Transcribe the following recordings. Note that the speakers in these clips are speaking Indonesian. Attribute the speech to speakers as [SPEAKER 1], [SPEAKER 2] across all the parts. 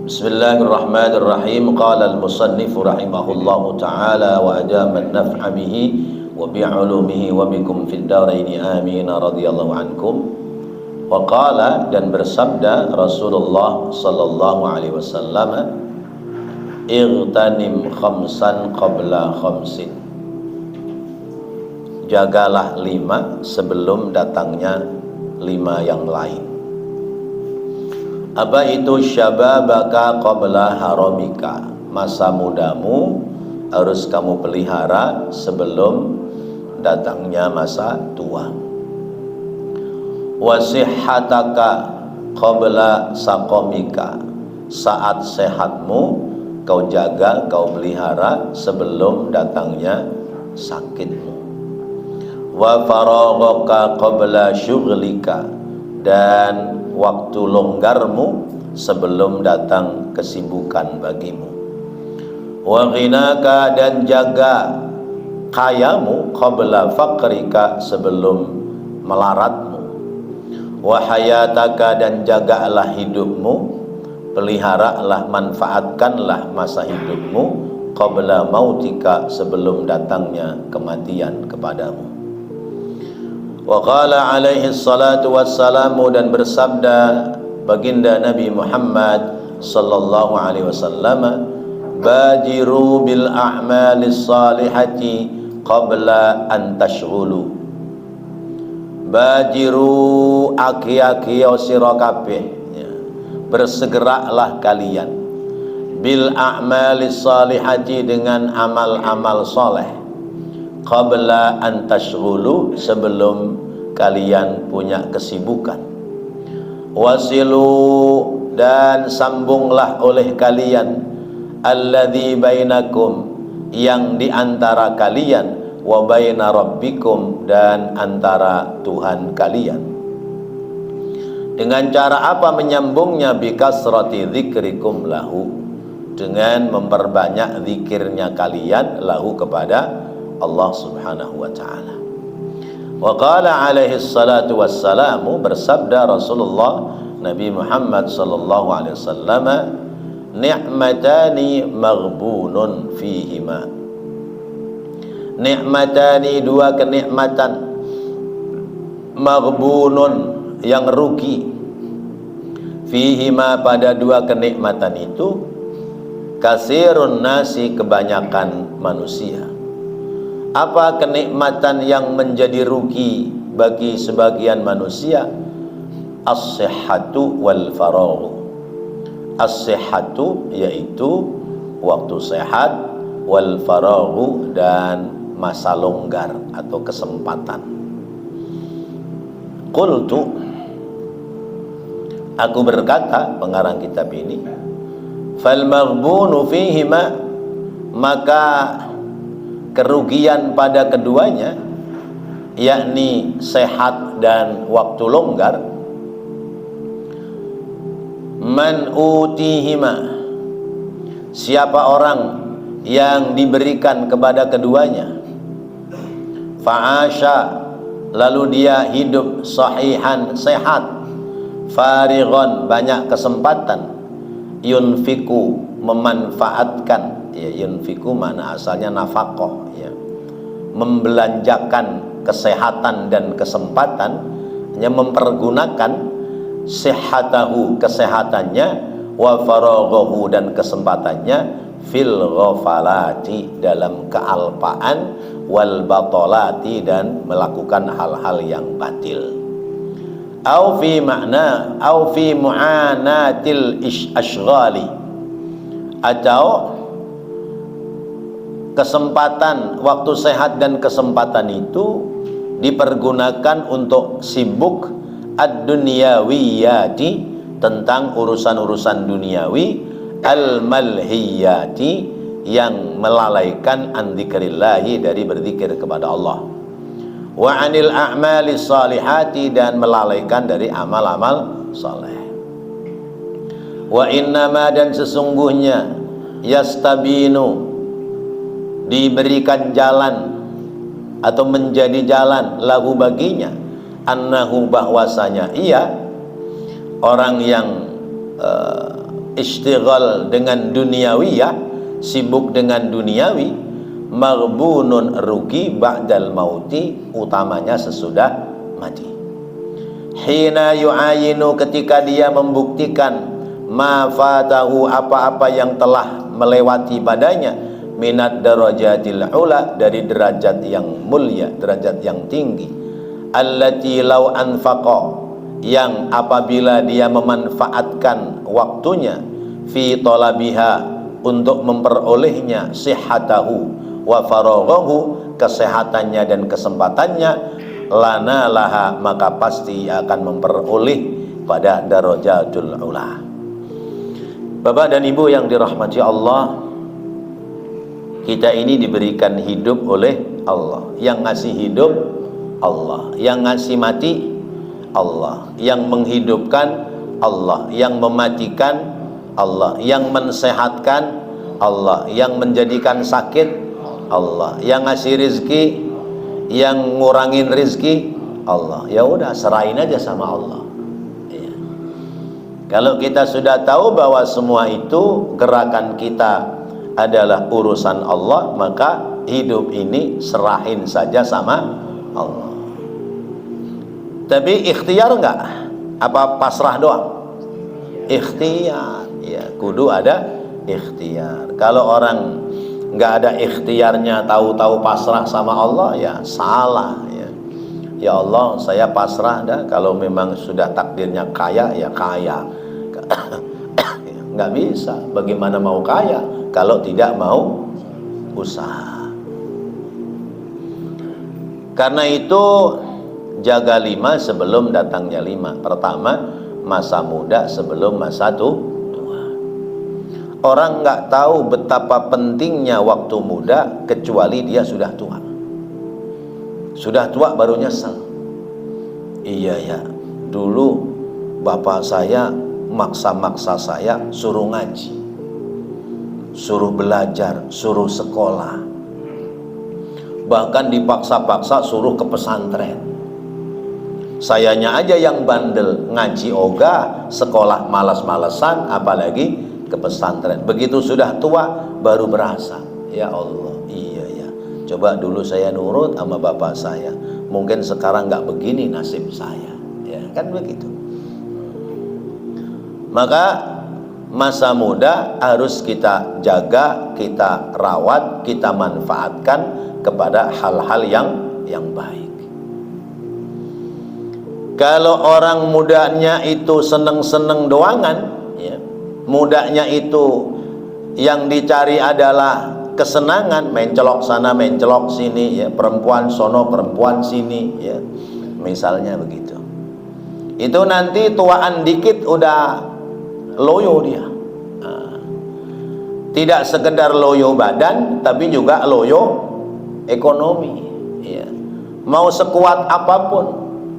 [SPEAKER 1] Bismillahirrahmanirrahim. Qala al-musannif rahimahullahu ta'ala wa adama an-naf'a bihi wa bi'ulumihi wa bikum fid dharaini amin radhiyallahu ankum. Wa qala, dan bersabda Rasulullah sallallahu alaihi wasallam, Ightanim khamsan qabla khamsin. Jagalah 5 sebelum datangnya 5 yang lain. Apa itu? Syababaka qabla haramika. Masa mudamu harus kamu pelihara sebelum datangnya masa tua. Wasihhataka qabla saqamika. Saat sehatmu kau jaga, kau pelihara sebelum datangnya sakitmu. Wa faraghaka qabla syughlika. Dan waktu longgarmu sebelum datang kesibukan bagimu. Wa ghinaka, dan jaga kayamu qabla faqrika, sebelum melaratmu. Wa hayataka, dan jagalah hidupmu, peliharalah, manfaatkanlah masa hidupmu qabla mautika, sebelum datangnya kematian kepadamu. Wa qala alaihi salatu wassalamu, dan bersabda baginda Nabi Muhammad sallallahu alaihi wasallam, bajiru bil a'malis salihati qabla an tashghulu. Bajiru, aki-aki sira kabeh, bersegeralah kalian, bil a'malis salihati, dengan amal-amal soleh, qabla an tashghulu, sebelum kalian punya kesibukan. Wasilu, dan sambunglah oleh kalian, alladzi bainakum, yang diantara kalian, wa baina rabbikum, dan antara Tuhan kalian. Dengan cara apa menyambungnya? Bikasrati dzikrikum lahu, dengan memperbanyak zikirnya kalian lahu, kepada Allah subhanahu wa ta'ala. Wa qala alaihi salatu wassalamu, bersabda Rasulullah Nabi Muhammad sallallahu alaihi wasallam, ni'matani maghbunun fihima. Ni'matani, 2 kenikmatan, maghbunun, yang rugi, fihima, pada 2 kenikmatan itu, kasirun nasi, kebanyakan manusia. Apa kenikmatan yang menjadi rugi bagi sebagian manusia? As-sihhatu wal faraghu. As-sihhatu, yaitu waktu sehat, wal faraghu, dan masa longgar atau kesempatan. Qultu, aku berkata, pengarang kitab ini, fal maghbunu fihima, maka kerugian pada keduanya, yakni sehat dan waktu longgar, man utihima, siapa orang yang diberikan kepada keduanya, fa'asha, lalu dia hidup sahihan, sehat, farighan, banyak kesempatan, yunfiku, memanfaatkan, ya, yunfiku mana asalnya nafaqah, ya, membelanjakan kesehatan dan kesempatan, hanya mempergunakan sihhatahu, kesehatannya, wa faraghahu, dan kesempatannya, fil ghafalati, dalam kealpaan, wal batolati, dan melakukan hal-hal yang batil. Au fi makna, au fi mu'anatil ashghali, atau kesempatan waktu sehat dan kesempatan itu dipergunakan untuk sibuk ad-dunyawiyati, tentang urusan-urusan duniawi, al-malhiyati, yang melalaikan an dzikrillahi, dari berzikir kepada Allah, wa anil a'mali salihati, dan melalaikan dari amal-amal saleh. Wa innama, dan sesungguhnya, yastabinu, diberikan jalan atau menjadi jalan, lahu, baginya, annahu, bahwasanya ia, orang yang istighal dengan duniawiyah, sibuk dengan duniawi, maghbunun, rugi, ba'dal mauti, utamanya sesudah mati. Hina yu'ayinu, ketika dia membuktikan ma fatahu, apa-apa yang telah melewati padanya, minad darajatil ula, dari derajat yang mulia, derajat yang tinggi, allati law anfaqa, yang apabila dia memanfaatkan waktunya, fi talabiha, untuk memperolehnya, sihhatahu wa faraghahu, kesehatannya dan kesempatannya, lana laha, maka pasti akan memperoleh pada darajatul ula. Bapak dan Ibu yang dirahmati Allah, kita ini diberikan hidup oleh Allah. Yang ngasih hidup Allah, yang ngasih mati Allah, yang menghidupkan Allah, yang mematikan Allah, yang mensehatkan Allah, yang menjadikan sakit Allah, yang ngasih rizki, yang ngurangin rizki Allah. Ya udah, serahin aja sama Allah. Ya. Kalau kita sudah tahu bahwa semua itu gerakan kita adalah urusan Allah, maka hidup ini serahin saja sama Allah. Tapi ikhtiar enggak? Apa pasrah doang? Ikhtiar. Ya, kudu ada ikhtiar. Kalau orang enggak ada ikhtiarnya, tahu-tahu pasrah sama Allah, ya salah ya. Ya Allah, saya pasrah dah, kalau memang sudah takdirnya kaya, ya kaya. Enggak bisa. Bagaimana mau kaya kalau tidak mau usaha? Karena itu jaga 5 sebelum datangnya 5. Pertama, masa muda sebelum masa tua. Orang nggak tahu betapa pentingnya waktu muda kecuali dia sudah tua. Sudah tua baru nyesel. Iya ya, dulu bapak saya maksa-maksa saya suruh ngaji, suruh belajar, suruh sekolah, bahkan dipaksa-paksa suruh ke pesantren. Sayanya aja yang bandel, ngaji ogah, sekolah malas-malesan, apalagi ke pesantren. Begitu sudah tua baru berasa, ya Allah, iya ya, coba dulu saya nurut sama bapak saya, mungkin sekarang nggak begini nasib saya, ya kan begitu. Maka masa muda harus kita jaga, kita rawat, kita manfaatkan kepada hal-hal yang baik. Kalau orang mudanya itu seneng-seneng doangan, ya, mudanya itu yang dicari adalah kesenangan, mencelok sana, mencelok sini, ya, perempuan sono, perempuan sini, ya, misalnya begitu. Itu nanti tuaan dikit udah loyo dia. Nah, tidak sekedar loyo badan, tapi juga loyo ekonomi. Ya. Mau sekuat apapun,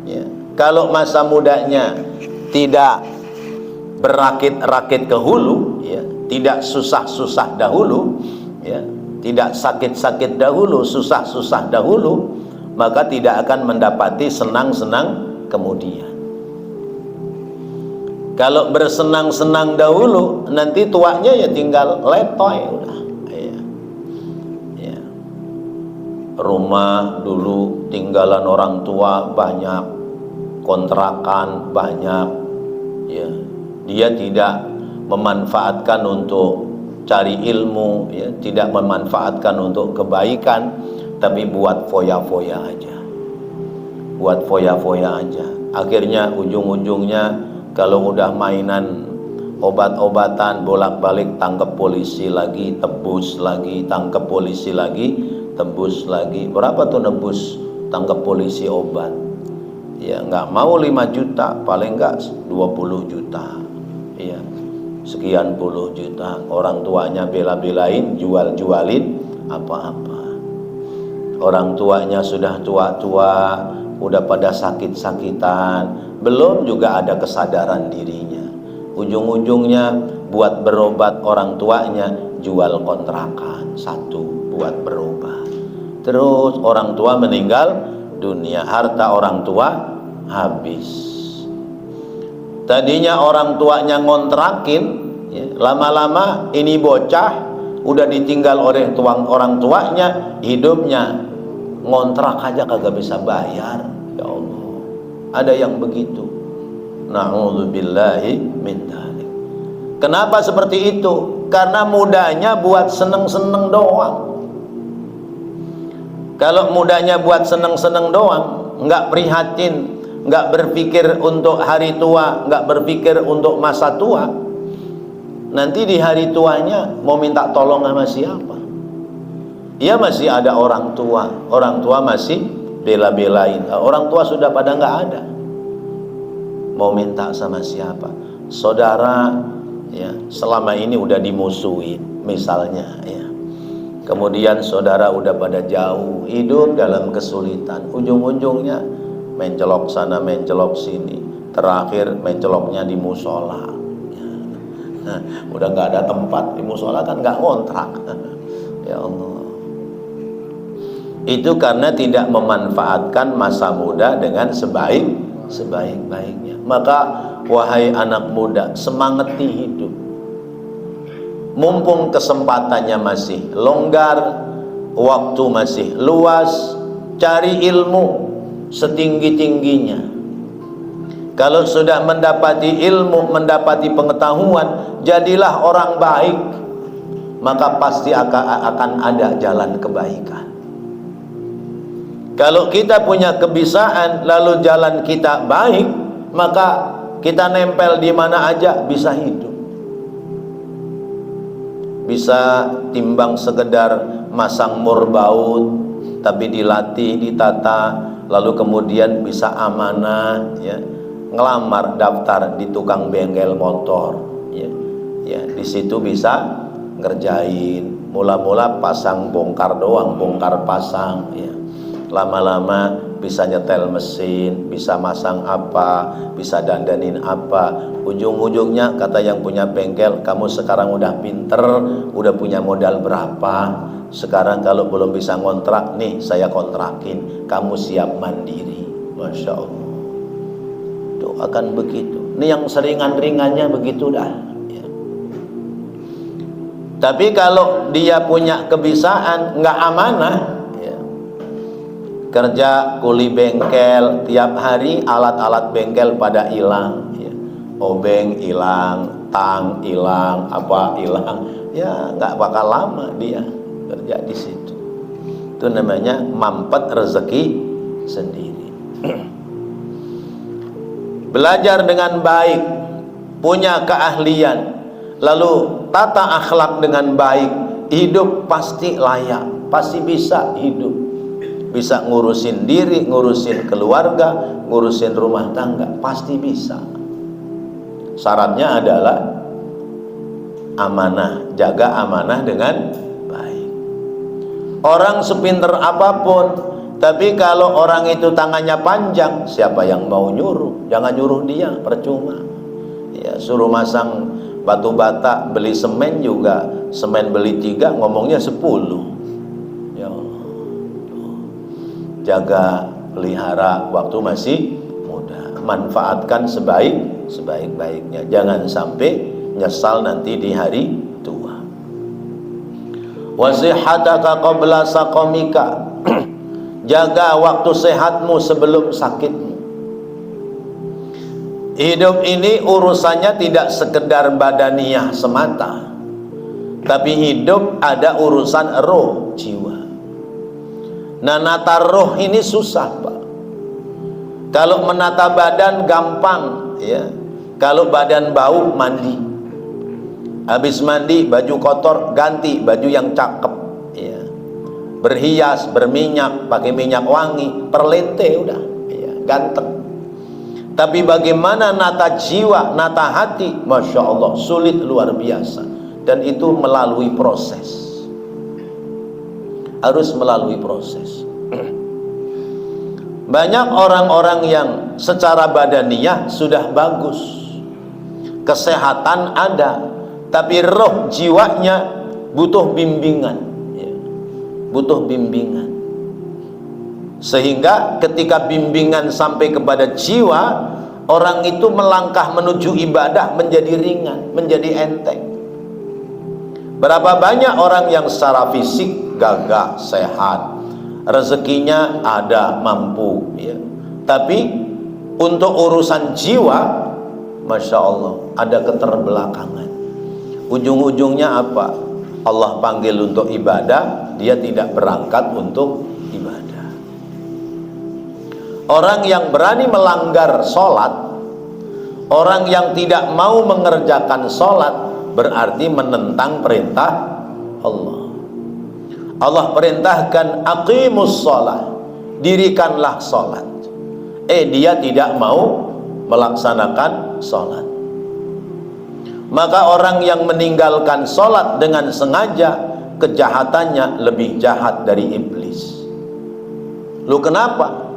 [SPEAKER 1] ya, kalau masa mudanya tidak berakit-rakit ke hulu, ya, tidak susah-susah dahulu, ya, tidak sakit-sakit dahulu, susah-susah dahulu, maka tidak akan mendapati senang-senang kemudian. Kalau bersenang-senang dahulu, nanti tuanya ya tinggal letoy udah. Ya. Ya. Rumah dulu tinggalan orang tua banyak, kontrakan banyak, ya, dia tidak memanfaatkan untuk cari ilmu, ya, tidak memanfaatkan untuk kebaikan, tapi buat foya-foya aja, buat foya-foya aja. Akhirnya ujung-ujungnya kalau udah mainan obat-obatan, bolak-balik tangkap polisi lagi, tebus lagi, tangkap polisi lagi, tebus lagi. Berapa tuh nebus tangkap polisi obat? Ya nggak mau 5 juta, paling nggak 20 juta, ya, sekian puluh juta. Orang tuanya bela-belain, jual-jualin apa-apa. Orang tuanya sudah tua-tua, udah pada sakit-sakitan, belum juga ada kesadaran dirinya. Ujung-ujungnya buat berobat orang tuanya, jual kontrakan satu buat berobat. Terus orang tua meninggal dunia, harta orang tua habis. Tadinya orang tuanya ngontrakin, ya. Lama-lama ini bocah udah ditinggal oleh orang tuanya, hidupnya ngontrak aja kagak bisa bayar. Ya Allah, ada yang begitu. Na'udzubillahi min dzalik. Kenapa seperti itu? Karena mudanya buat seneng-seneng doang. Kalau mudanya buat seneng-seneng doang, nggak prihatin, nggak berpikir untuk hari tua, nggak berpikir untuk masa tua, nanti di hari tuanya mau minta tolong sama siapa? Ya masih ada orang tua masih bela-belain. Orang tua sudah pada nggak ada, mau minta sama siapa? Saudara ya selama ini udah dimusuhin misalnya ya, kemudian saudara udah pada jauh, hidup dalam kesulitan, ujung-ujungnya mencelok sana mencelok sini, terakhir menceloknya di musola ya. Nah, udah nggak ada tempat di musola kan, nggak ngontrak. Ya Allah, itu karena tidak memanfaatkan masa muda dengan sebaik-baiknya. Maka wahai anak muda, semangati hidup. Mumpung kesempatannya masih longgar, waktu masih luas, cari ilmu setinggi-tingginya. Kalau sudah mendapati ilmu, mendapati pengetahuan, jadilah orang baik, maka pasti akan ada jalan kebaikan. Kalau kita punya kebiasaan lalu jalan kita baik, maka kita nempel di mana aja bisa hidup. Bisa timbang sekedar masang murbaut, tapi dilatih, ditata, lalu kemudian bisa amanah ya, ngelamar daftar di tukang bengkel motor ya. Ya, di situ bisa ngerjain, mula-mula pasang bongkar doang, bongkar pasang ya. Lama-lama bisa nyetel mesin, bisa masang apa, bisa dandanin apa. Ujung-ujungnya kata yang punya bengkel, kamu sekarang udah pinter, udah punya modal berapa, sekarang kalau belum bisa ngontrak, nih saya kontrakin, kamu siap mandiri. Masya Allah, itu akan begitu. Ini yang seringan-ringannya begitu dah ya. Tapi kalau dia punya kebiasaan nggak amanah, kerja kuli bengkel, tiap hari alat-alat bengkel pada hilang ya. Obeng hilang, tang hilang, apa hilang ya, nggak bakal lama dia kerja di situ. Itu namanya mampet rezeki sendiri. Belajar dengan baik, punya keahlian, lalu tata akhlak dengan baik, hidup pasti layak, pasti bisa hidup. Bisa ngurusin diri, ngurusin keluarga, ngurusin rumah tangga, pasti bisa. Syaratnya adalah amanah, jaga amanah dengan baik. Orang sepinter apapun, tapi kalau orang itu tangannya panjang, siapa yang mau nyuruh? Jangan nyuruh dia, percuma ya. Suruh masang batu bata, beli semen juga, semen beli 3, ngomongnya 10. Jaga, pelihara waktu masih muda, manfaatkan sebaik-baiknya, jangan sampai nyesal nanti di hari tua. Wasihataka qabla saqamika, jaga waktu sehatmu sebelum sakitmu. Hidup ini urusannya tidak sekedar badaniyah semata, tapi hidup ada urusan roh, jiwa. Nah, nata roh ini susah, Pak. Kalau menata badan gampang ya. Kalau badan bau, mandi. Habis mandi, baju kotor, ganti baju yang cakep ya. Berhias, berminyak, pakai minyak wangi, perlente udah ya, ganteng. Tapi bagaimana nata jiwa, nata hati, Masya Allah, sulit luar biasa. Dan itu melalui proses, harus melalui proses. Banyak orang-orang yang secara badaniyah sudah bagus, kesehatan ada, tapi roh jiwanya butuh bimbingan ya. Butuh bimbingan. Sehingga ketika bimbingan sampai kepada jiwa, orang itu melangkah menuju ibadah menjadi ringan, menjadi enteng. Berapa banyak orang yang secara fisik gagah, sehat, rezekinya ada, mampu, ya. Tapi untuk urusan jiwa, Masya Allah, ada keterbelakangan. Ujung-ujungnya apa? Allah panggil untuk ibadah, dia tidak berangkat untuk ibadah. Orang yang berani melanggar sholat, orang yang tidak mau mengerjakan sholat, berarti menentang perintah Allah. Allah perintahkan aqimus sholat, dirikanlah sholat. Dia tidak mau melaksanakan sholat. Maka orang yang meninggalkan sholat dengan sengaja, kejahatannya lebih jahat dari iblis. Lu kenapa?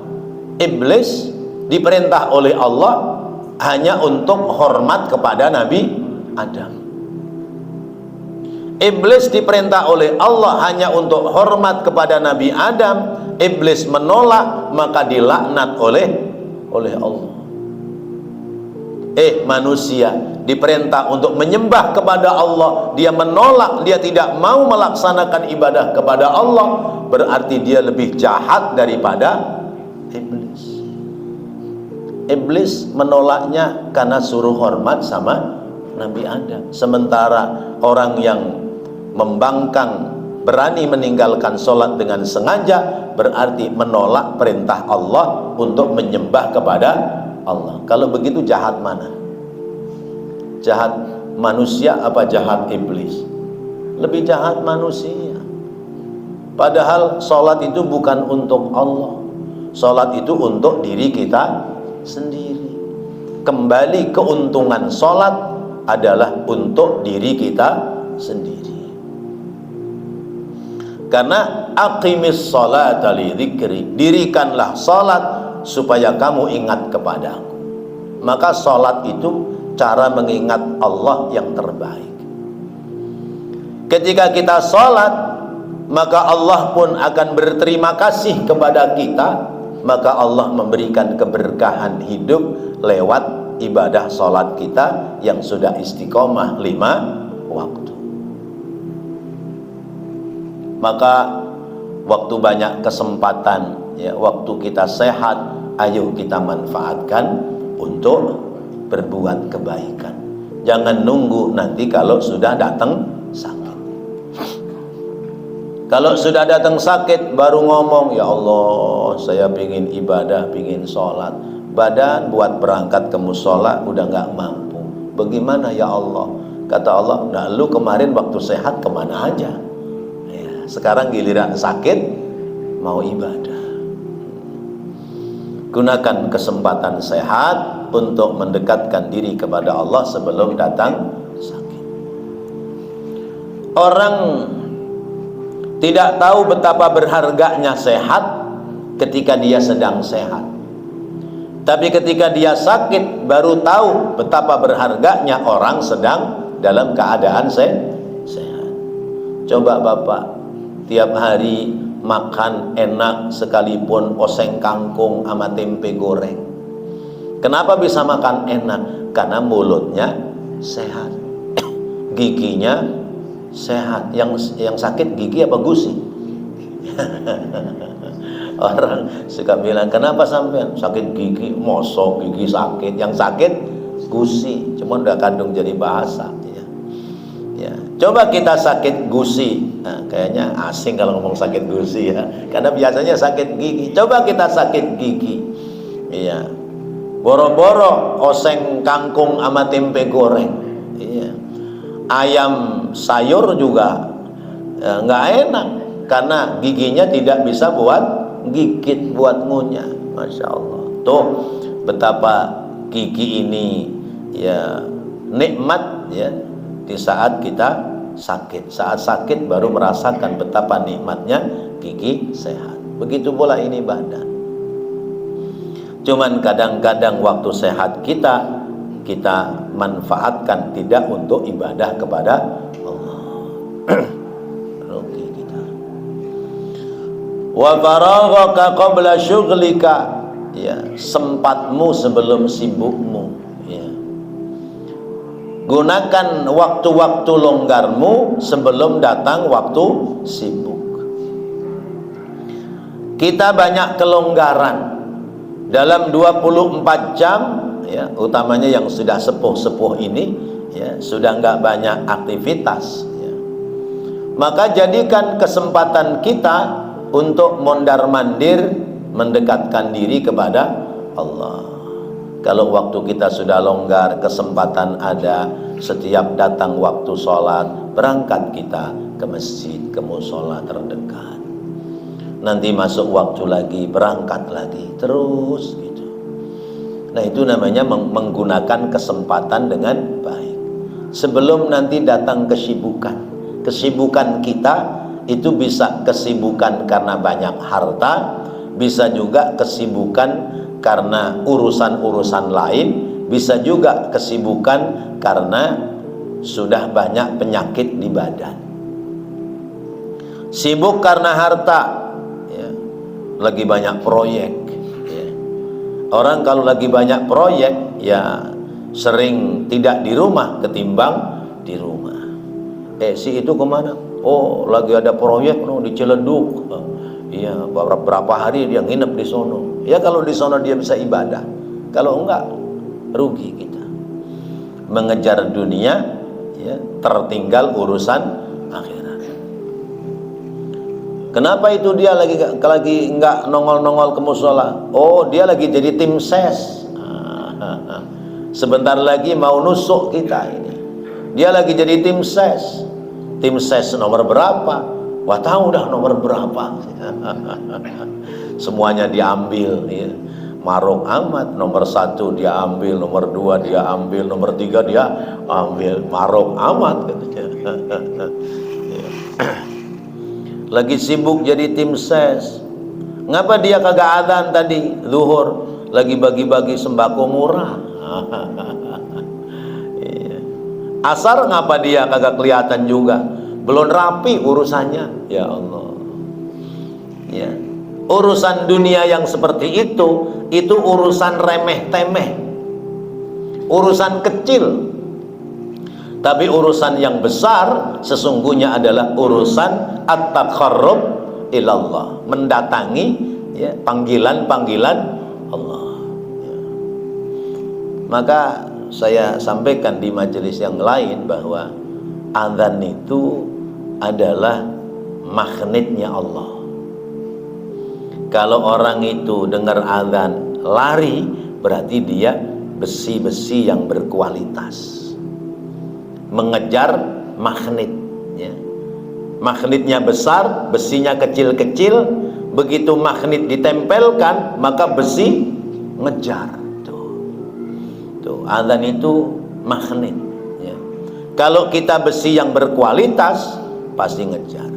[SPEAKER 1] Iblis diperintah oleh Allah hanya untuk hormat kepada Nabi Adam. Iblis diperintah oleh Allah hanya untuk hormat kepada Nabi Adam. Iblis menolak, maka dilaknat oleh Allah. Manusia diperintah untuk menyembah kepada Allah, dia menolak, dia tidak mau melaksanakan ibadah kepada Allah, berarti dia lebih jahat daripada iblis. Iblis menolaknya karena suruh hormat sama Nabi Adam. Sementara orang yang membangkang, berani meninggalkan sholat dengan sengaja, berarti menolak perintah Allah untuk menyembah kepada Allah. Kalau begitu jahat mana? Jahat manusia apa jahat iblis? Lebih jahat manusia. Padahal sholat itu bukan untuk Allah, sholat itu untuk diri kita sendiri. Kembali keuntungan sholat adalah untuk diri kita sendiri. Karena aqimis sholata li dzikri, dirikanlah sholat supaya kamu ingat kepadaku. Maka sholat itu cara mengingat Allah yang terbaik. Ketika kita sholat, maka Allah pun akan berterima kasih kepada kita. Maka Allah memberikan keberkahan hidup lewat ibadah sholat kita yang sudah istiqomah 5 waktu. Maka waktu banyak kesempatan, ya, waktu kita sehat, ayo kita manfaatkan untuk berbuat kebaikan. Jangan nunggu nanti kalau sudah datang sakit. Kalau sudah datang sakit baru ngomong, ya Allah, saya pingin ibadah, pingin sholat. Badan buat berangkat ke musola udah nggak mampu. Bagaimana ya Allah? Kata Allah, nah lu kemarin waktu sehat kemana aja? Sekarang giliran sakit mau ibadah. Gunakan kesempatan sehat untuk mendekatkan diri kepada Allah sebelum datang sakit. Orang tidak tahu betapa berharganya sehat ketika dia sedang sehat. Tapi ketika dia sakit baru tahu betapa berharganya orang sedang dalam keadaan sehat. Coba Bapak tiap hari makan enak sekalipun oseng kangkung sama tempe goreng. Kenapa bisa makan enak? Karena mulutnya sehat, giginya sehat. Yang sakit gigi apa gusi? Orang suka bilang, kenapa sampai sakit gigi? Mosok gigi sakit. Yang sakit gusi. Cuma udah kandung jadi bahasa. Ya, coba kita sakit gusi. Nah, kayaknya asing kalau ngomong sakit gusi ya, karena biasanya sakit gigi. Coba kita sakit gigi, iya, boro-boro oseng kangkung sama tempe goreng, iya, ayam sayur juga nggak enak karena giginya tidak bisa buat gigit, buat ngunyah. Masya Allah, tuh betapa gigi ini ya nikmat ya. Di saat kita sakit, saat sakit baru merasakan betapa nikmatnya gigi sehat. Begitu pula ini badan. Cuman kadang-kadang waktu sehat kita manfaatkan tidak untuk ibadah kepada Allah. Rugi kita. Wa faraghaka qabla syughlika, ya, sempatmu sebelum sibukmu. Gunakan waktu-waktu longgarmu sebelum datang waktu sibuk. Kita banyak kelonggaran dalam 24 jam ya, utamanya yang sudah sepuh-sepuh ini ya, sudah nggak banyak aktivitas ya. Maka jadikan kesempatan kita untuk mondar-mandir mendekatkan diri kepada Allah. Kalau waktu kita sudah longgar, kesempatan ada, setiap datang waktu sholat, berangkat kita ke masjid, ke musola terdekat. Nanti masuk waktu lagi, berangkat lagi, terus gitu. Nah, itu namanya menggunakan kesempatan dengan baik. Sebelum nanti datang kesibukan. Kesibukan kita itu bisa kesibukan karena banyak harta, bisa juga kesibukan karena urusan-urusan lain, bisa juga kesibukan karena sudah banyak penyakit di badan. Sibuk karena harta ya, lagi banyak proyek ya. Orang kalau lagi banyak proyek ya sering tidak di rumah ketimbang di rumah. Si itu kemana? Oh, lagi ada proyek di Ciledug. Iya, berapa hari dia nginep di sono. Ya kalau di sono dia bisa ibadah. Kalau enggak, rugi kita. Mengejar dunia, ya, tertinggal urusan akhirat. Kenapa itu dia lagi enggak nongol-nongol ke musola? Oh, dia lagi jadi tim ses. Sebentar lagi mau nusuk kita ini. Dia lagi jadi tim ses. Tim ses nomor berapa? Wah, tahu dah nomor berapa. Semuanya diambil ya. Maruk amat, nomor 1 dia ambil, nomor 2 dia ambil, nomor 3 dia ambil. Maruk amat katanya. Lagi sibuk jadi tim ses. Ngapa dia kagak adzan tadi zuhur? Lagi bagi-bagi sembako murah. Asar ngapa dia kagak kelihatan juga? Belum rapi urusannya. Ya Allah ya. Urusan dunia yang seperti itu urusan remeh-temeh, urusan kecil. Tapi urusan yang besar sesungguhnya adalah urusan at-taqarrub ilallah, mendatangi ya, panggilan-panggilan Allah ya. Maka saya sampaikan di majelis yang lain bahwa azan itu adalah magnetnya Allah. Kalau orang itu dengar azan lari, berarti dia besi-besi yang berkualitas, mengejar magnet ya. Magnetnya besar, besinya kecil-kecil. Begitu magnet ditempelkan, maka besi ngejar. Tuh, azan itu magnet ya. Kalau kita besi yang berkualitas, pasti ngejar.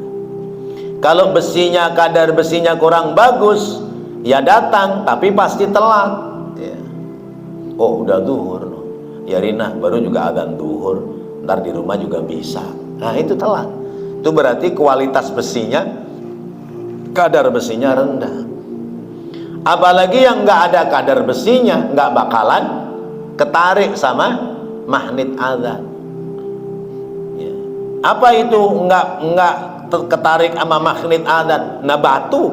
[SPEAKER 1] Kalau besinya, kadar besinya kurang bagus, ya datang tapi pasti telat ya. Oh, udah zuhur loh. Ya Rina, baru juga azan zuhur, ntar di rumah juga bisa. Nah, itu telat. Itu berarti kualitas besinya, kadar besinya rendah. Apalagi yang nggak ada kadar besinya, nggak bakalan ketarik sama magnet azan ya. Apa itu nggak ketarik sama magnet azan? Nah, batu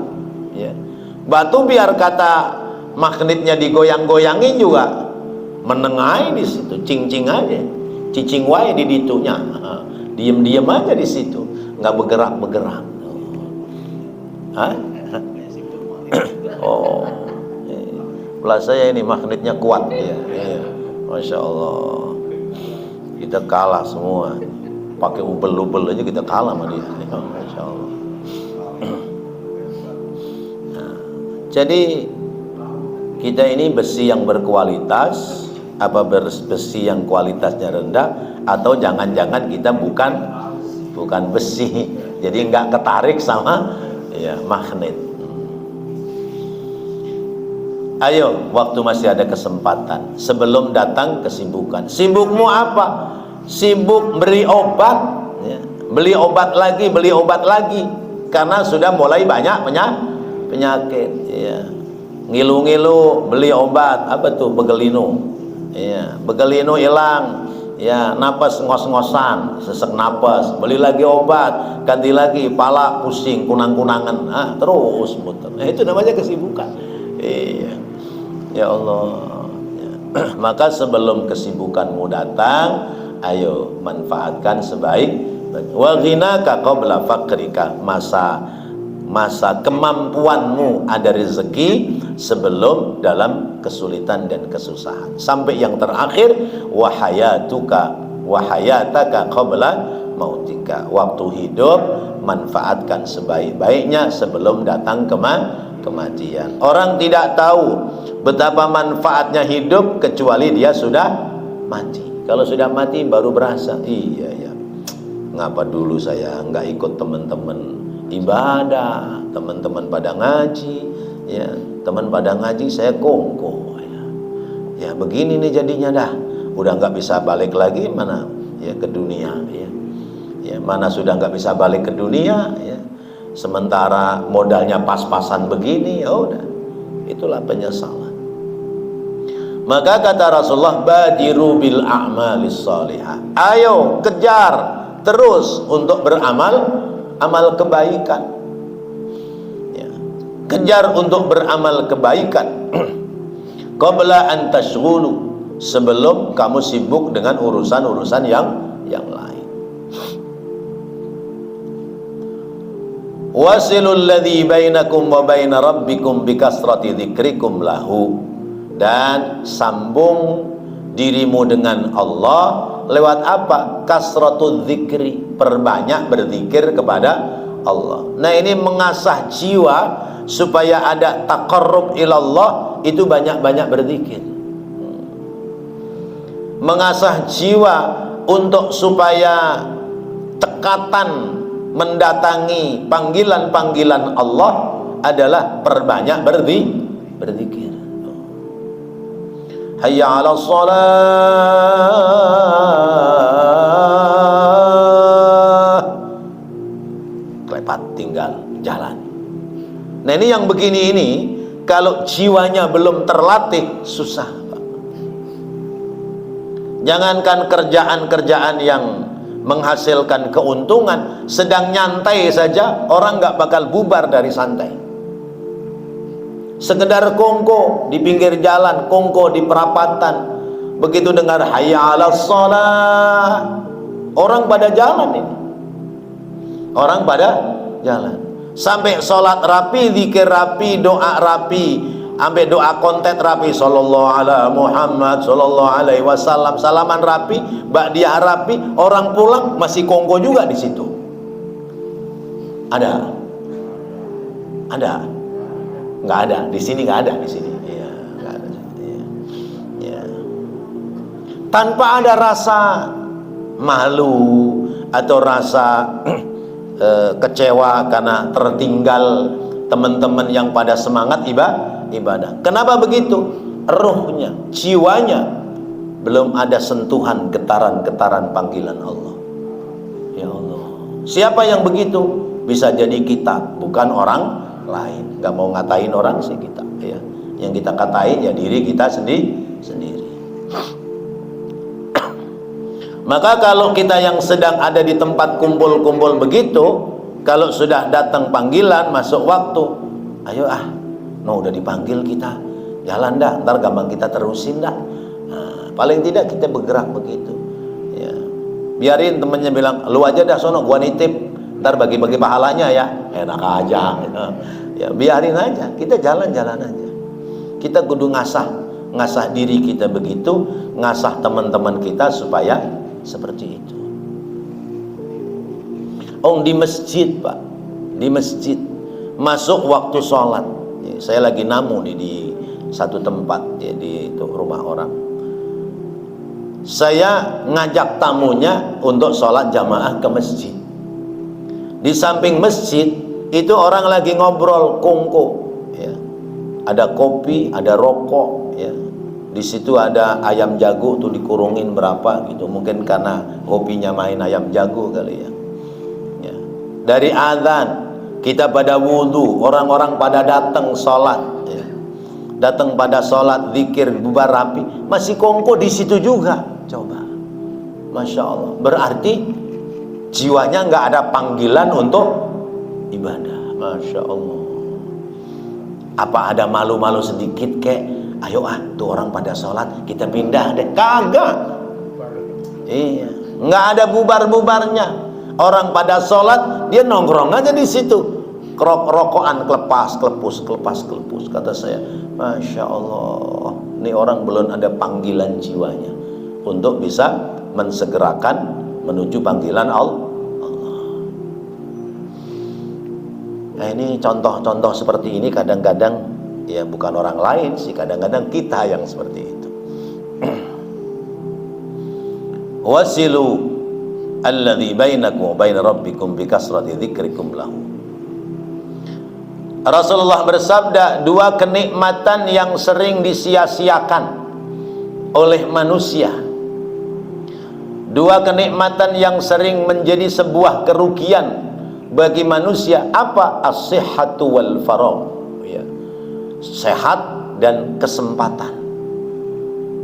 [SPEAKER 1] ya. Batu biar kata magnetnya digoyang-goyangin juga menengai di situ, cing-cing aja, cicing wae di ditunya, diem-diem aja di situ, nggak bergerak-bergerak. Oh, belah saya ini magnetnya kuat ya. Masya Allah, kita kalah semua, pakai ubel-ubel aja kita kalah sama dia. Masya Allah. Nah, jadi kita ini besi yang berkualitas, apa besi yang kualitasnya rendah, atau jangan-jangan kita bukan besi, jadi nggak ketarik sama ya magnet. Ayo, waktu masih ada kesempatan, sebelum datang kesibukan. Sibukmu apa? Sibuk beli obat ya. Beli obat lagi, karena sudah mulai banyak penyakit ya. Ngilu-ngilu beli obat, apa tuh, begelino ya. Begelino hilang ya napas ngos-ngosan, sesek napas, beli lagi obat, ganti lagi, pala pusing, kunang-kunangan, terus muter. Itu namanya kesibukan. Iya, ya Allah. Ya. Maka sebelum kesibukanmu datang, ayo manfaatkan sebaik-baik. Wa ghinaka qabla faqrika, masa kemampuanmu ada rezeki sebelum dalam kesulitan dan kesusahan. Sampai yang terakhir, wahayataka qabla mautika, waktu hidup manfaatkan sebaik-baiknya sebelum datang kematian. Orang tidak tahu betapa manfaatnya hidup kecuali dia sudah mati. Kalau sudah mati baru berasa, iya ya, ngapa dulu saya nggak ikut teman-teman ibadah, teman-teman pada ngaji, ya, teman pada ngaji saya kongko, ya begini nih jadinya dah, udah nggak bisa balik lagi mana, ya ke dunia, ya mana sudah nggak bisa balik ke dunia, ya, sementara modalnya pas-pasan begini, ya udah, itulah penyesalan. Maka kata Rasulullah, badiru bil a'malis salihah, ayo kejar terus untuk beramal amal kebaikan, ya. Kejar untuk beramal kebaikan qabla an tashghulu, sebelum kamu sibuk dengan urusan-urusan yang lain. Wasilul ladzi bainakum wa baina rabbikum bikasrati dzikrikum lahu, dan sambung dirimu dengan Allah lewat apa? Kasratul dzikri, perbanyak berzikir kepada Allah. Nah, ini mengasah jiwa supaya ada taqarrub ilallah, itu banyak-banyak berzikir. Mengasah jiwa untuk supaya tekatan mendatangi panggilan-panggilan Allah adalah perbanyak berzikir. Hayya 'alas shalah, klepat tinggal jalan. Nah, ini yang begini ini kalau jiwanya belum terlatih susah, Pak. Jangankan kerjaan-kerjaan yang menghasilkan keuntungan, sedang nyantai saja orang nggak bakal bubar dari santai. Sekedar kongko di pinggir jalan, kongko di perapatan, begitu dengar hayya 'alas shalah, orang pada jalan ini. Orang pada jalan. Sampai sholat rapi, zikir rapi, doa rapi, sampai doa konten rapi, sallallahu ala Muhammad sallallahu alaihi wasallam, salaman rapi, ba'diyah rapi, orang pulang masih kongko juga di situ. Ada? Nggak ada, di sini nggak ada, di sini. Ya, nggak ada. Ya. Tanpa ada rasa malu atau rasa kecewa karena tertinggal teman-teman yang pada semangat ibadah. Kenapa begitu? Ruhnya, jiwanya belum ada sentuhan getaran-getaran panggilan Allah. Ya Allah. Siapa yang begitu? Bisa jadi kita, bukan orang lain. Gak mau ngatain orang sih kita, ya. Yang kita katain ya diri kita sendiri. Maka kalau kita yang sedang ada di tempat kumpul-kumpul begitu, kalau sudah datang panggilan, masuk waktu, ayo udah dipanggil kita, jalan dah, ntar gampang kita terusin dah. Nah, paling tidak kita bergerak begitu, ya. Biarin temennya bilang, lu aja dah sono, gua nitip, ntar bagi-bagi pahalanya ya, enak aja. Ya, biarin aja, kita jalan-jalan aja. Kita kudu ngasah diri kita begitu, ngasah teman-teman kita supaya seperti itu. Di masjid, Pak, di masjid masuk waktu sholat, ya, saya lagi namu di satu tempat, ya, di itu rumah orang. Saya ngajak tamunya untuk sholat jamaah ke masjid. Di samping masjid itu orang lagi ngobrol kongko, ya. Ada kopi, ada rokok, ya. Di situ ada ayam jago tuh dikurungin berapa gitu, mungkin karena hobinya main ayam jago kali ya. Ya. Dari azan kita pada wudhu, orang-orang pada datang sholat, ya. Datang pada sholat, zikir, bubar rapi, masih kongko di situ juga. Coba Masya Allah. Berarti jiwanya nggak ada panggilan untuk ibadah. Masya Allah. Apa ada malu-malu sedikit kek? Ayo tuh orang pada sholat, kita pindah deh. Kagak. Iya, nggak ada bubar-bubarnya. Orang pada sholat, dia nongkrong aja di situ. Rokokan kelepas, kelepus. Kata saya, Masya Allah, ini orang belum ada panggilan jiwanya untuk bisa mensegerakan menuju panggilan Allah. Nah, ini contoh-contoh seperti ini kadang-kadang ya bukan orang lain sih, kadang-kadang kita yang seperti itu. Wasilu alladzi bainakum wa bain rabbikum bi kasrati dzikrikum lahu. Rasulullah bersabda, dua kenikmatan yang sering disia-siakan oleh manusia, dua kenikmatan yang sering menjadi sebuah kerugian bagi manusia, apa? As-sihhatu wal faragh, ya. Sehat dan kesempatan.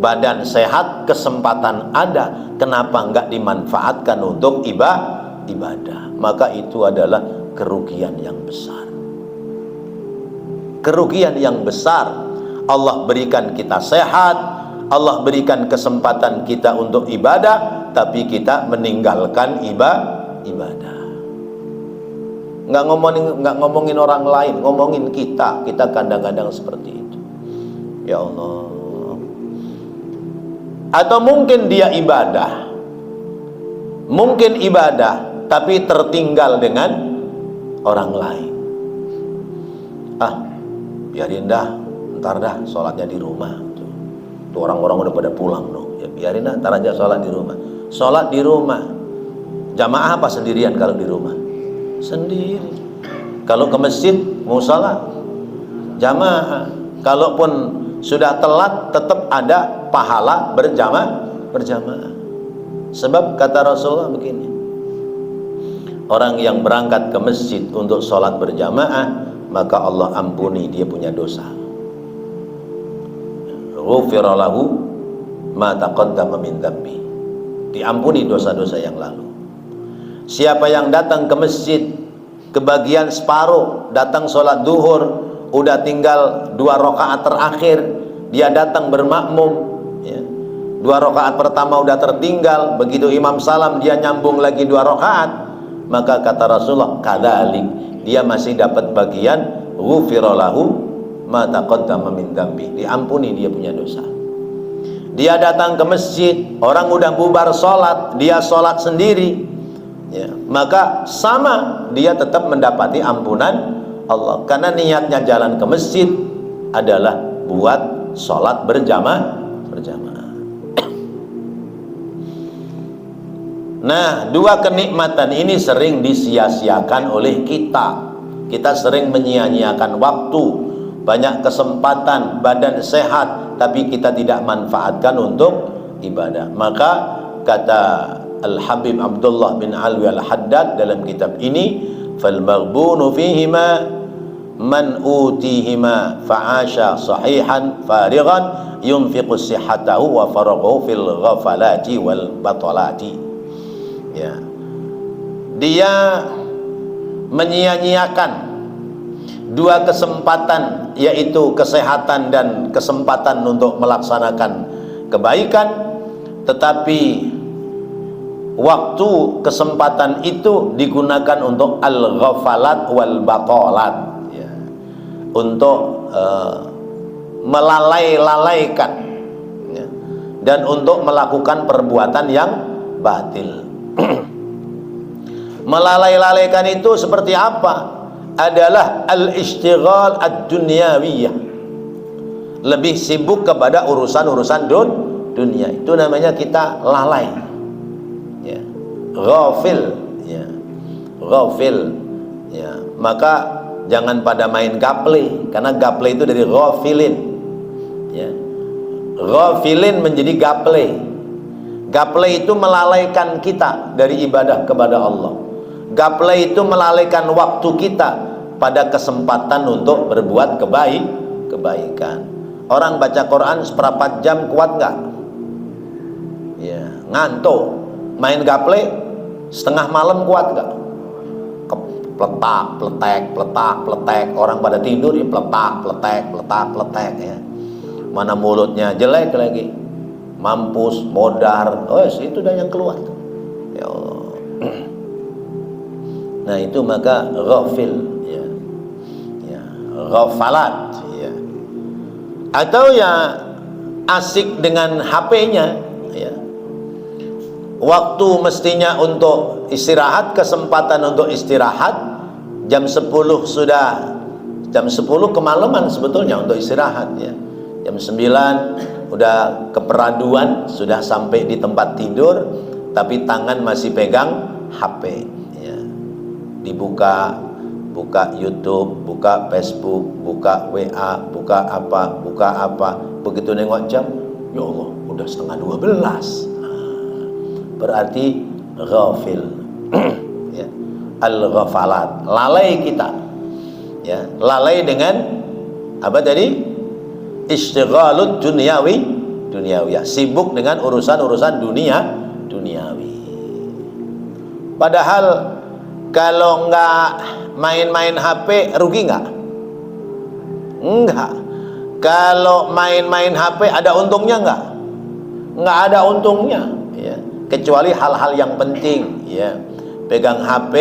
[SPEAKER 1] Badan sehat, kesempatan ada, kenapa enggak dimanfaatkan untuk ibadah? Maka itu adalah kerugian yang besar. Kerugian yang besar. Allah berikan kita sehat, Allah berikan kesempatan kita untuk ibadah, tapi kita meninggalkan ibadah. Nggak ngomongin orang lain, ngomongin kita kadang-kadang seperti itu. Ya Allah. Atau mungkin dia ibadah, tapi tertinggal dengan orang lain. Biarin dah, ntar dah sholatnya di rumah. Tuh orang-orang udah pada pulang dong. Ya biarin dah, ntar aja sholat di rumah. Sholat di rumah, jamaah apa sendirian kalau di rumah? Sendiri. Kalau ke masjid musala jamaah. Kalaupun sudah telat tetap ada pahala berjamaah. Sebab kata Rasulullah begini, orang yang berangkat ke masjid untuk sholat berjamaah, maka Allah ampuni dia punya dosa. Ghufira lahu ma taqaddama min dzambi. Diampuni dosa-dosa yang lalu. Siapa yang datang ke masjid kebagian separuh, datang sholat duhur, udah tinggal 2 rakaat terakhir, dia datang bermakmum, ya. 2 rakaat pertama udah tertinggal, begitu imam salam dia nyambung lagi 2 rakaat, maka kata Rasulullah, kadzalik, dia masih dapat bagian ghufira lahu ma taqaddama min dzambi, diampuni dia punya dosa. Dia datang ke masjid, orang udah bubar sholat, dia sholat sendiri, ya, maka sama, dia tetap mendapati ampunan Allah, karena niatnya jalan ke masjid adalah buat sholat berjamaah. Nah, dua kenikmatan ini sering disia-siakan oleh kita. Kita sering menyia-nyiakan waktu, banyak kesempatan, badan sehat, tapi kita tidak manfaatkan untuk ibadah. Maka kata Al-Habib Abdullah bin Alwi Al-Haddad dalam kitab ini, fal maghbunu fihima man utihima fa'asha sahihan farighan yunfiqu sihhatahu wa faraghahu fil ghafalati wal batalati. Ya. Dia menyia-nyiakan dua kesempatan, yaitu kesehatan dan kesempatan untuk melaksanakan kebaikan, tetapi waktu kesempatan itu digunakan untuk al-ghafalat wal batalat, ya, untuk melalaikan, ya, dan untuk melakukan perbuatan yang batil. Melalaikan itu seperti apa? Adalah al-ishtighal ad-dunyawiyah, lebih sibuk kepada urusan-urusan dunia. Itu namanya kita lalai, ya, ghafil, ya, ghafil, ya. Maka jangan pada main gaple, karena gaple itu dari ghafilin, ya. Ghafilin menjadi gaple. Gaple itu melalaikan kita dari ibadah kepada Allah. Gaple itu melalaikan waktu kita pada kesempatan untuk berbuat kebaikan. Orang baca Quran seperempat jam kuat nggak? Ya, ngantuk. main gaple setengah malam kuat gak? Peletak, pletek, orang pada tidur ya pletek ya. Mana mulutnya jelek lagi, mampus, modar, itu dah yang keluar. Ya Allah. Nah itu maka ghafil, ya, ghafalat, ya. Atau ya asik dengan HP-nya, ya. Waktu mestinya untuk istirahat, kesempatan untuk istirahat jam 10 sudah, jam 10 kemalaman sebetulnya untuk istirahat, ya. Jam 9 udah keperaduan, sudah sampai di tempat tidur, tapi tangan masih pegang HP, ya. Dibuka YouTube, buka Facebook, buka WA, buka apa, begitu nengok jam, ya Allah, udah setengah 12. Berarti ghafil. Ya. Al-ghafalat, lalai kita, ya, lalai dengan apa tadi? Istighalud duniawiyah, sibuk dengan urusan-urusan duniawi. Padahal kalau nggak main-main HP rugi nggak? Enggak. Kalau main-main HP ada untungnya nggak? Nggak ada untungnya, ya. Kecuali hal-hal yang penting, ya. Pegang HP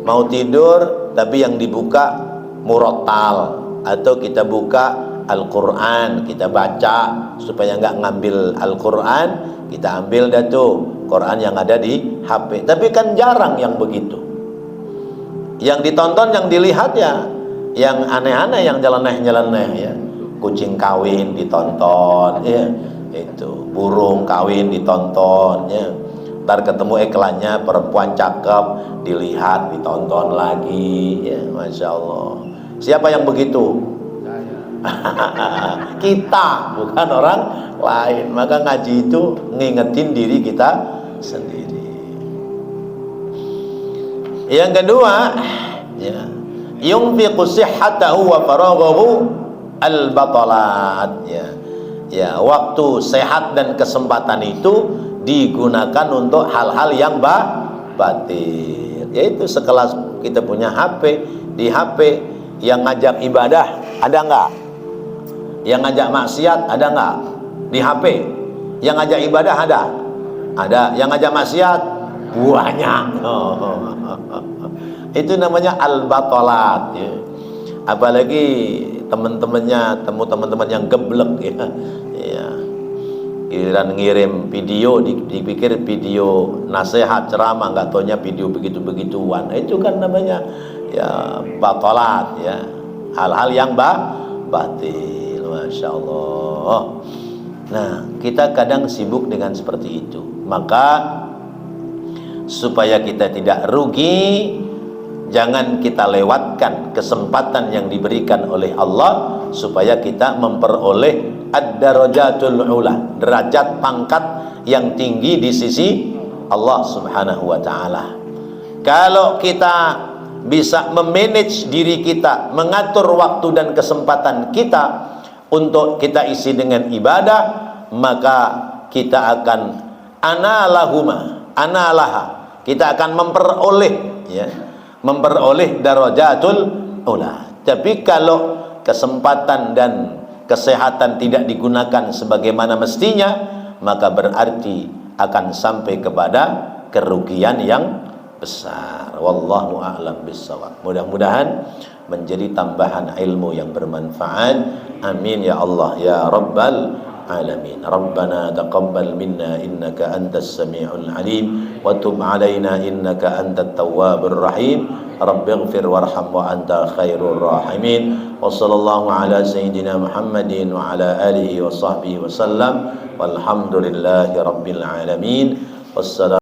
[SPEAKER 1] mau tidur tapi yang dibuka murattal, atau kita buka Al-Quran, kita baca supaya nggak ngambil Al-Quran, kita ambil dah tuh Quran yang ada di HP. Tapi kan jarang yang begitu. Yang ditonton, yang dilihat ya yang aneh-aneh, yang nyeleneh ya. Kucing kawin ditonton, ya. Itu burung kawin ditonton, ya. Ntar ketemu iklannya perempuan cakep, dilihat, ditonton lagi, ya. Masya Allah. Siapa yang begitu? Kita, bukan orang lain. Maka ngaji itu ngingetin diri kita sendiri. Yang kedua, ya, yunfiqu sihhatahu wa faraghahu al-batalat, ya. Ya, waktu sehat dan kesempatan itu digunakan untuk hal-hal yang batil. Yaitu sekelas kita punya HP, di HP yang ngajak ibadah ada nggak? Yang ngajak maksiat ada nggak? Di HP yang ngajak ibadah ada? Ada. Yang ngajak maksiat banyak. Itu namanya al-batalat, ya. Apalagi teman-teman yang geblek, ya. Ya. Giliran ngirim video, dipikir video nasihat ceramah, nggak taunya video begitu-begituan. Itu kan namanya ya batalat, ya. Hal-hal yang batil. Masya Allah. Nah, kita kadang sibuk dengan seperti itu. Maka supaya kita tidak rugi, jangan kita lewatkan kesempatan yang diberikan oleh Allah supaya kita memperoleh ad-darajatul ula, derajat pangkat yang tinggi di sisi Allah Subhanahu wa taala. Kalau kita bisa memanage diri kita, mengatur waktu dan kesempatan kita untuk kita isi dengan ibadah, maka kita akan analaha, kita akan memperoleh, ya, memperoleh darajatul ula. Tapi kalau kesempatan dan kesehatan tidak digunakan sebagaimana mestinya, maka berarti akan sampai kepada kerugian yang besar. Wallahu a'lam bissawab. Mudah-mudahan menjadi tambahan ilmu yang bermanfaat. Amin ya Allah ya Rabbal alamin. Rabbana taqabbal minna innaka antas sami'ul alim wa tub alaina innaka antat tawwabur rahim. Rabbighfir warham wa anta khairur rahimin. Wa sallallahu ala sayyidina Muhammadin wa ala alihi wa sahbihi wa sallam. Walhamdulillahi rabbil alamin. Wassalamu